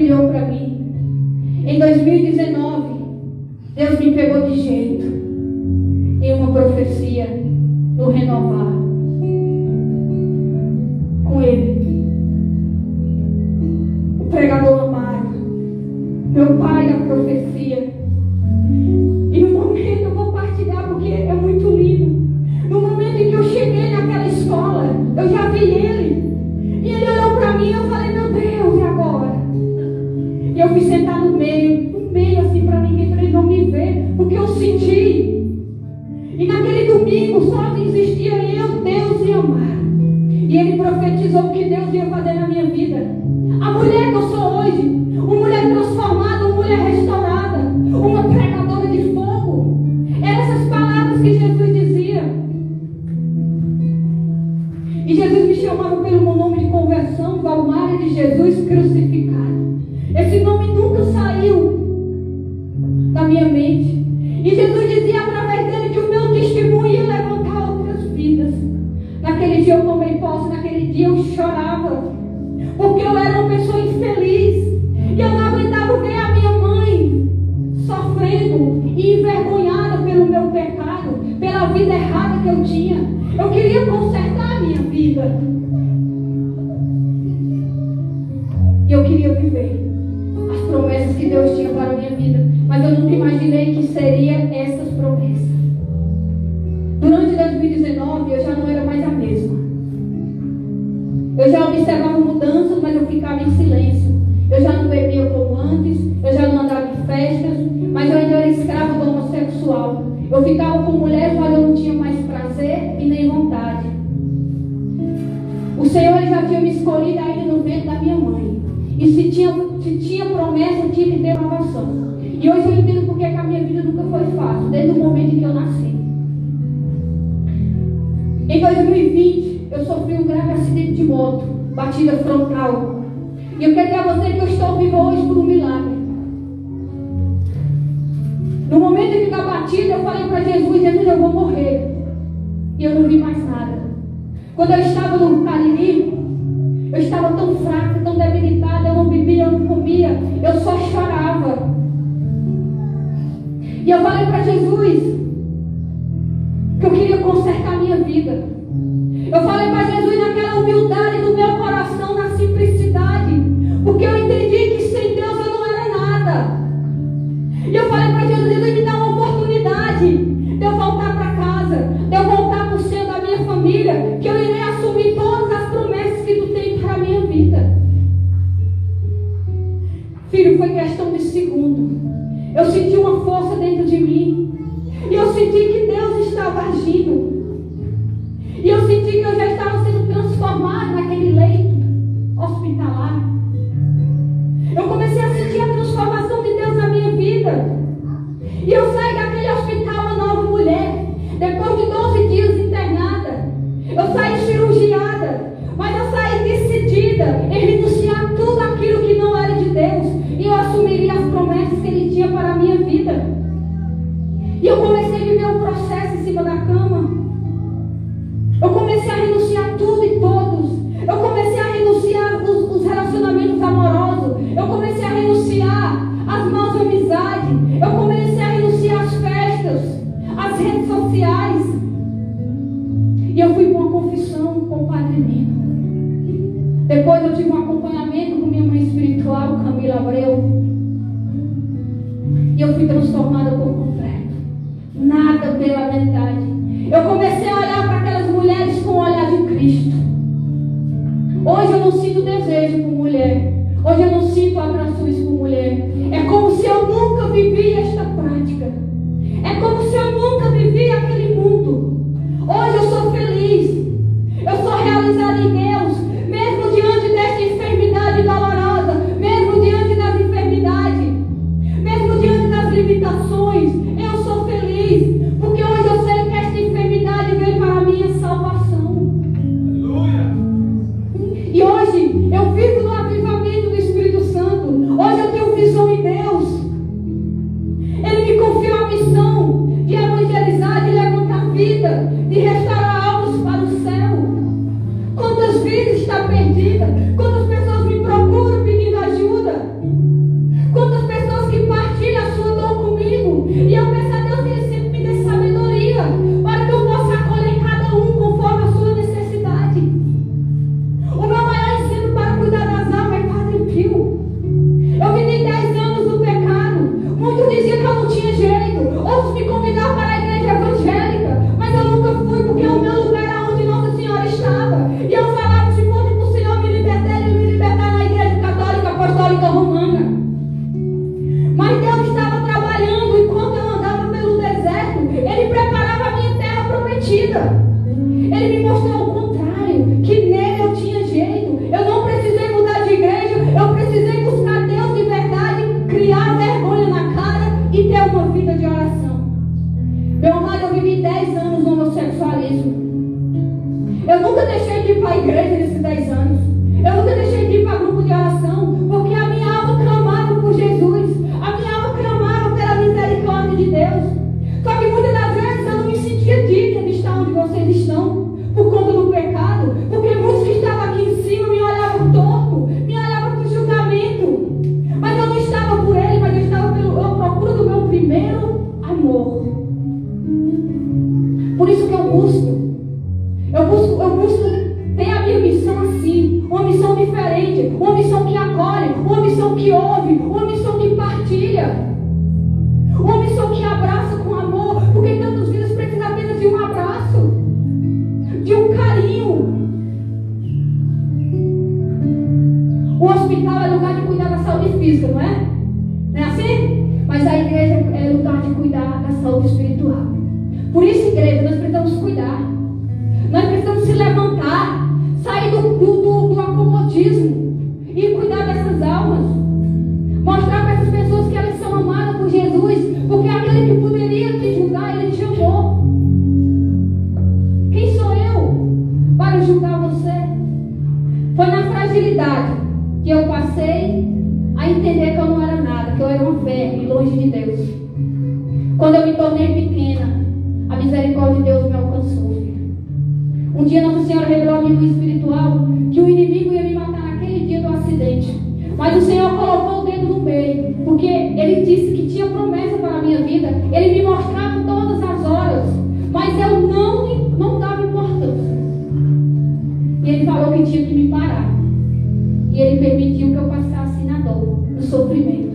olhou para mim. Em 2019, Deus me pegou de jeito em uma profecia do Renovar com ele, o pregador amado, meu pai da profecia. E no momento eu vou partilhar porque é muito lindo. No momento em que eu cheguei naquela escola, eu já vi ele. E ele olhou para mim e eu falei, meu Deus, e agora? E eu fui sentar no meio assim para ninguém, para ele não me ver, porque eu senti. E naquele domingo só existia eu, Deus e amar. E ele profetizou o que Deus ia fazer na minha vida. A mulher que eu sou hoje, uma mulher transformada, uma mulher restaurada, uma pregadora de fogo. Eram essas palavras que Jesus dizia. E Jesus me chamava pelo meu nome de conversão, Valmara de Jesus crucificado. Esse nome nunca saiu da minha mente. E Jesus dizia através dele que o meu testemunho ia levantar outras vidas. Naquele dia eu tomei posse, naquele dia eu chorava, porque eu era uma pessoa infeliz. E eu não aguentava ver a minha mãe sofrendo e envergonhada pelo meu pecado, pela vida errada que eu tinha. Eu queria consertar a minha vida. E eu queria viver as promessas que Deus tinha para a minha vida. Mas eu nunca imaginei que seria essas promessas. Durante 2019 eu já não era mais a mesma. Eu já observava mudanças, mas eu ficava em silêncio. Eu já não bebia como antes, eu já não andava em festas, mas eu ainda era escravo do homossexual. Eu ficava com mulheres, mas eu não tinha mais prazer e nem vontade. O Senhor já tinha me escolhido ainda no ventre da minha mãe. E se tinha promessa, eu tinha que ter provação. E hoje eu entendo porque que a minha vida nunca foi fácil, desde o momento em que eu nasci. Em 2020, eu sofri um grave acidente de moto, batida frontal. E eu quero dizer a você que eu estou vivo hoje por um milagre. No momento em que da batida, eu falei para Jesus, Jesus, eu vou morrer. E eu não vi mais nada. Quando eu estava no Cariri, eu estava tão fraca, tão debilitada, eu não bebia, eu não comia, eu só chorava. E eu falei para Jesus que eu queria consertar a minha vida. Eu falei para Jesus naquela humildade do meu coração, na simplicidade, porque eu entendi que sem Deus eu não era nada. E eu falei para Jesus, Jesus, me dá uma oportunidade de eu voltar para casa, de eu voltar para o seio da minha família, que eu irei assumir todas as promessas que tu tem para a minha vida. Filho, foi questão de segundo. Eu senti uma força dentro de mim. E eu senti que Deus estava agindo. E eu senti que eu já estava sendo transformado naquele leito hospitalar. Eu comecei a sentir a transformação de Deus na minha vida. E eu saí daquele hospital uma nova mulher. Depois de 12 dias internada. Eu saí cirurgiada. Mas eu saí decidida em renunciar tudo aquilo que não era de Deus. E eu assumiria as promessas que Ele tinha para a minha vida. E eu comecei a viver o processo em cima da cama. Eu comecei a renunciar tudo e todos. Eu comecei a renunciar os relacionamentos amorosos. Eu comecei a renunciar às más amizades. Eu comecei a renunciar às festas, às redes sociais. E eu fui para uma confissão com o Padre Nino. Depois eu tive um acompanhamento com minha mãe espiritual, Camila Abreu. E eu fui transformada por completo. Nada pela metade. Eu comecei a olhar para aquelas mulheres com o olhar de Cristo. Hoje eu não sinto desejo por mulher. Hoje eu não sinto atrações por mulher. É como se eu nunca vivi esta prática. É como se eu nunca vivi aquele mundo. Hoje eu sou feliz. Eu sou realizada em Deus. Mesmo diante desta enfermidade dolorosa. Mesmo diante das enfermidades. Mesmo diante das limitações. Eu sou feliz. Porque hoje eu sei que esta enfermidade veio para a minha salvação. Aleluia. E hoje eu vivo no avivamento do Espírito Santo. Hoje eu tenho visão em Deus. Ele me confiou a missão de evangelizar, de levantar vida. Ele me mostrou o contrário, que nele eu tinha jeito. Eu não precisei mudar de igreja, eu precisei buscar Deus de verdade, criar vergonha na cara e ter uma vida de oração. Meu amado, eu vivi 10 anos no homossexualismo. Eu nunca deixei de ir para a igreja nesses 10 anos. Eu nunca deixei de ir para grupo de oração, porque a minha alma clamava por Jesus. A minha alma clamava pela misericórdia de Deus. Só que muitas das vezes eu não me sentia digna de estar onde vocês estão, por conta do pecado, porque muitos que estavam aqui em cima me olhavam torto, me olhavam com julgamento. Mas eu não estava por ele, mas eu estava à procura do meu primeiro amor. Por isso que eu busco ter a minha missão assim, uma missão diferente, uma missão que acolhe, uma missão que ouve, uma missão que partilha, uma missão que abraça com amor, porque tantas vidas precisam apenas de um abraço, de um carinho. O hospital é lugar de cuidar da saúde física, não é? Não é assim? Mas a igreja é lugar de cuidar da saúde espiritual. Por isso, igreja, nós precisamos cuidar. Nós precisamos se levantar, sair do acomodismo e cuidar dessas almas. Mostrar para essas pessoas que elas são amadas por Jesus, porque aquele que poderia te julgar, ele te amou. Quem sou eu para julgar você? Foi na fragilidade que eu passei a entender que eu não era nada, que eu era uma verme longe de Deus. Quando eu me tornei pequena, a misericórdia de Deus me alcançou. Um dia Nossa Senhora revelou a mim no espiritual que o inimigo ia me matar naquele dia do acidente. Mas o Senhor colocou o dedo no meio, porque Ele disse que tinha promessa para a minha vida. Ele me mostrava todas as horas, mas eu não dava importância. E Ele falou que tinha que me parar. E Ele permitiu que eu passasse na dor, no sofrimento.